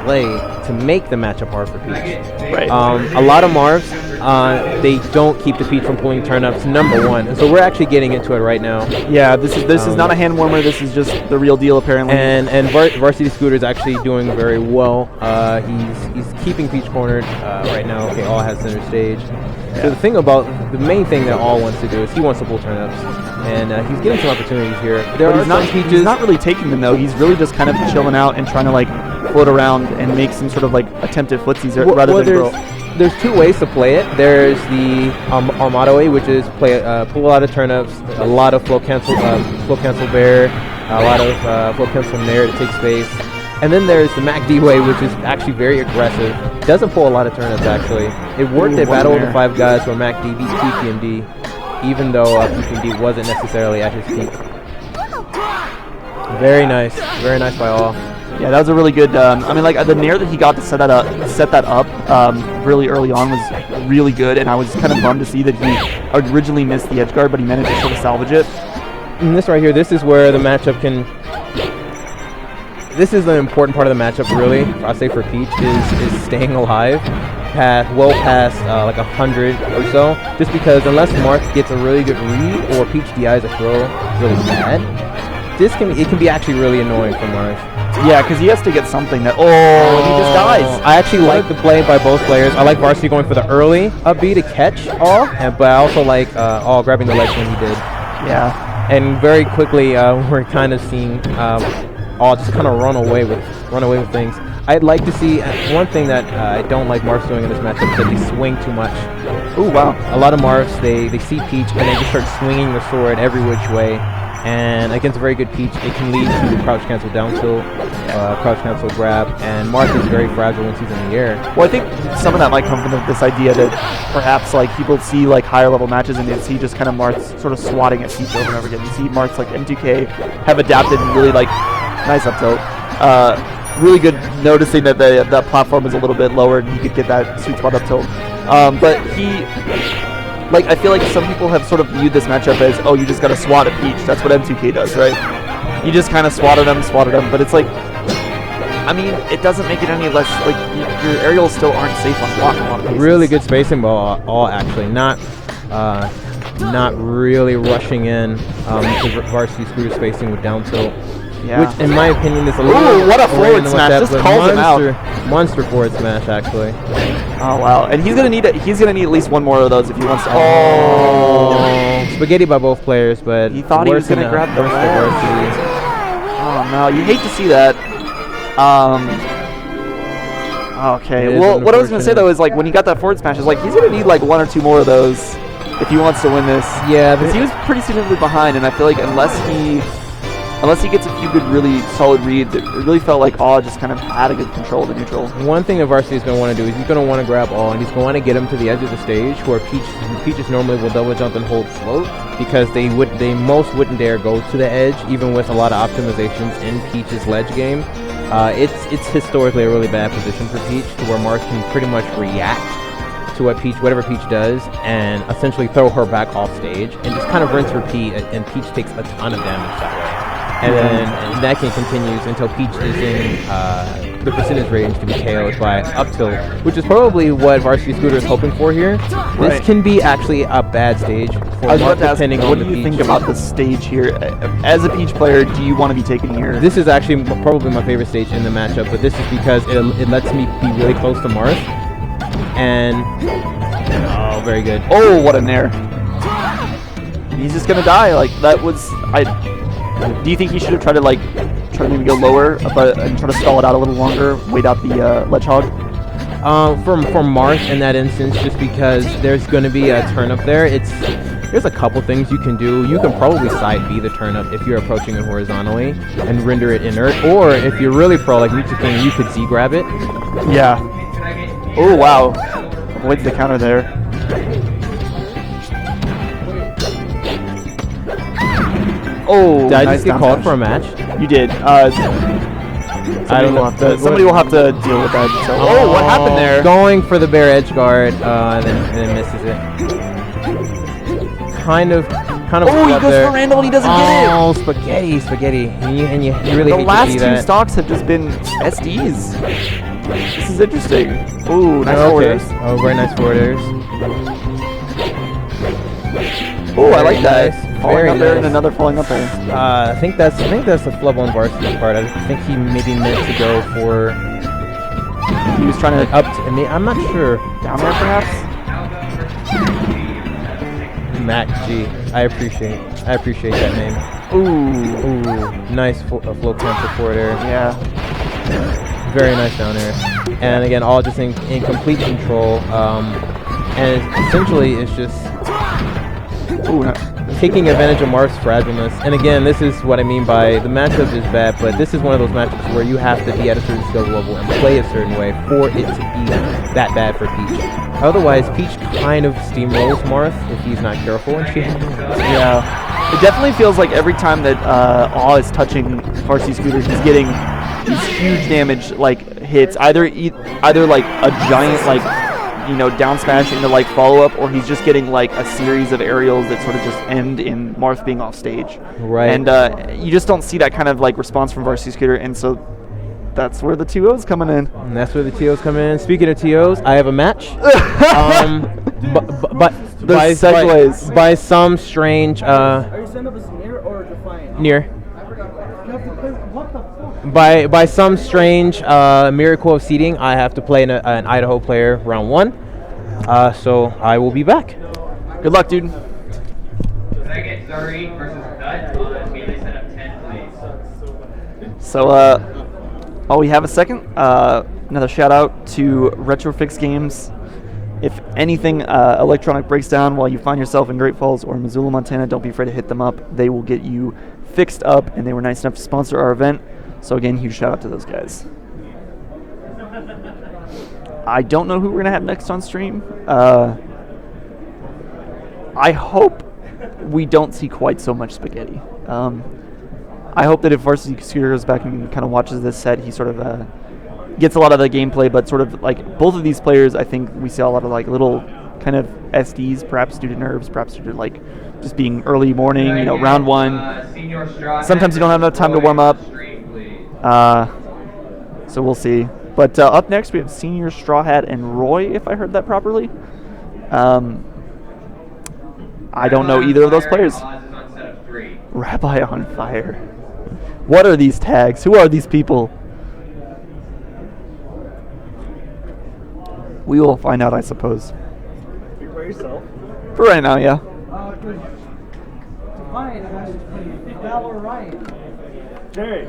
play to make the matchup hard for Peach. Right. A lot of Marths, they don't keep the Peach from pulling turnips, number one. And so we're actually getting into it right now. Yeah, this is not a hand warmer. This is just the real deal, apparently. And Varsity Scooter is actually doing very well. He's keeping Peach cornered right now. Okay, All has center stage. Yeah. So the main thing that All wants to do is he wants to pull turnips, and he's getting some opportunities here. He's not really taking them though. He's really just kind of chilling out and trying to like float around and make some sort of like attempted footsies rather than Brawl. There's two ways to play it. There's the Armada way, which is pull a lot of turnips, a lot of flow cancel bear, a lot of flow cancel nair to take space. And then there's the MacD way, which is actually very aggressive. Doesn't pull a lot of turnips, actually. It worked at Battle of the Five Guys where MacD beat PPMD, even though PPMD wasn't necessarily at his peak. Very nice by All. Yeah, that was a really good. I mean, like the nair that he got to set that up really early on was really good, and I was kind of bummed to see that he originally missed the edge guard, but he managed to sort of salvage it. And this right here, this is where the matchup can. This is the important part of the matchup, really. I say for Peach is staying alive, well past like 100 or so. Just because unless Marth gets a really good read or Peach DIs a throw really bad, it can be actually really annoying for Marth. Yeah, because he has to get something that. Oh, he just dies. I actually like the play by both players. I like Varsity going for the early up B to catch All, but I also like All grabbing the ledge when he did. Yeah. And very quickly, we're kind of seeing. All just kind of run away with things. I'd like to see one thing that I don't like Marths doing in this matchup is that they swing too much. Ooh, wow. A lot of Marths, they see Peach and they just start swinging the sword every which way. And against a very good Peach, it can lead to crouch cancel down tilt, crouch cancel grab, and Marth is very fragile once he's in the air. Well, I think some of that might come from this idea that perhaps like people see like higher level matches and they see just kind of Marths sort of swatting at Peach over and over again. You see Marths like M2K have adapted and really like nice up tilt. Really good noticing that that platform is a little bit lower and he could get that sweet spot up tilt. But I feel like some people have sort of viewed this matchup as, oh, you just got to swat at Peach. That's what M2K does, right? You just kind of swatted him, but it's like, I mean, it doesn't make it any less, like, your aerials still aren't safe on block in a lot of cases. Really good spacing ball, All actually. Not really rushing in to Varsity Scooter spacing with down tilt. Yeah. Which, in my opinion, is a little. Ooh, what a forward smash! Just calls him out. Monster forward smash, actually. Oh wow! And he's gonna need at least one more of those if he wants to. Oh, spaghetti by both players, but he thought he was gonna grab the Varsity. Oh no! You hate to see that. Okay. Well, what I was gonna say though is like when he got that forward smash, is like he's gonna need like one or two more of those if he wants to win this. Yeah, because he was pretty significantly behind, and I feel like unless he gets a few good, really solid reads, it really felt like All just kind of had a good control of the neutral. One thing that Varsity is going to want to do is he's going to want to grab All, and he's going to get him to the edge of the stage where Peaches normally will double jump and hold float because they most wouldn't dare go to the edge, even with a lot of optimizations in Peach's ledge game. It's historically a really bad position for Peach, to where Marth can pretty much react to whatever Peach does, and essentially throw her back off stage, and just kind of rinse repeat, and Peach takes a ton of damage that way. And then that game continues until Peach is in the percentage range to be KO'd by up tilt, which is probably what Varsity Scooter is hoping for here. Right. This can be actually a bad stage for Marth, depending on the Peach. What do you think about the stage here? As a Peach player, do you want to be taken here? This is actually probably my favorite stage in the matchup, but this is because it lets me be really close to Marth. And oh, very good. Oh, what a nair! He's just gonna die. Like that was Do you think he should have tried to maybe go lower, and try to stall it out a little longer, wait out the ledge hog? For Marth in that instance, just because there's going to be a turn up there, there's a couple things you can do. You can probably side B the turnip if you're approaching it horizontally and render it inert, or if you're really pro like Mucha King, you could Z grab it. Yeah. Oh wow, avoids the counter there. Oh, did I just get called for a match? You did. Somebody will have to deal with that. So. Oh, what happened there? Going for the bear edge guard, and then misses it. Kind of. Oh, he goes for Randall and he doesn't get it. Oh, spaghetti. And you really hate to see that. The last two stocks have just been SDs. This is interesting. Ooh, nice forward airs. Oh, very nice forward airs. Ooh, I like that. Nice. Falling Very up there nice. and another falling up there. I think that's the flub on Varsity's part. I think he maybe meant to go for. He was trying to Up to me. I'm not sure. down there perhaps. Mac G. I appreciate that name. Ooh, Nice flow counter forward air. yeah. Very nice down air. And again, all just in complete control. And essentially, it's just Ooh, no. taking advantage of Marth's fragileness. And again, this is what I mean by the matchup is bad, but this is one of those matchups where you have to be at a certain skill level and play a certain way for it to be that bad for Peach. Otherwise, Peach kind of steamrolls Marth if he's not careful, and she. Yeah. It definitely feels like every time that Awe is touching Varsity Scooter, he's getting these huge damage like hits, either like a giant like down smash into like follow up, or he's just getting like a series of aerials that sort of just end in Marth being off stage. Right. And you just don't see that kind of like response from Varsity Scooter, and so that's where the 2-0's coming in. And that's where the TOs come in. Speaking of TOs, I have a match. But by segues. by some strange Are you saying it was near or defiant? near. You have to play. What the fuck? By some strange miracle of seeding, I have to play an Idaho player round 1. So I will be back. Good luck, dude. Can I get Zuri versus Nut on melee setup 10, please? So, we have a second. Another shout out to Retrofix Games. If anything electronic breaks down while you find yourself in Great Falls or Missoula, Montana, don't be afraid to hit them up. They will get you fixed up, and they were nice enough to sponsor our event. So again, huge shout out to those guys. I don't know who we're gonna have next on stream. I hope we don't see quite so much spaghetti. I hope that if Varsity Scooter goes back and kind of watches this set, he sort of gets a lot of the gameplay, but sort of like both of these players, I think we see a lot of like little kind of SDs, perhaps due to nerves, perhaps due to like just being early morning, round 1. Sometimes you don't have enough time to warm up. So we'll see. But up next we have Senior Straw Hat and Roy, if I heard that properly. I don't know either of those players. Rabbi on Fire. What are these tags? Who are these people? We will find out, I suppose. You play yourself? For right now, yeah. Defiant has to play Valor Ryan. Jerry.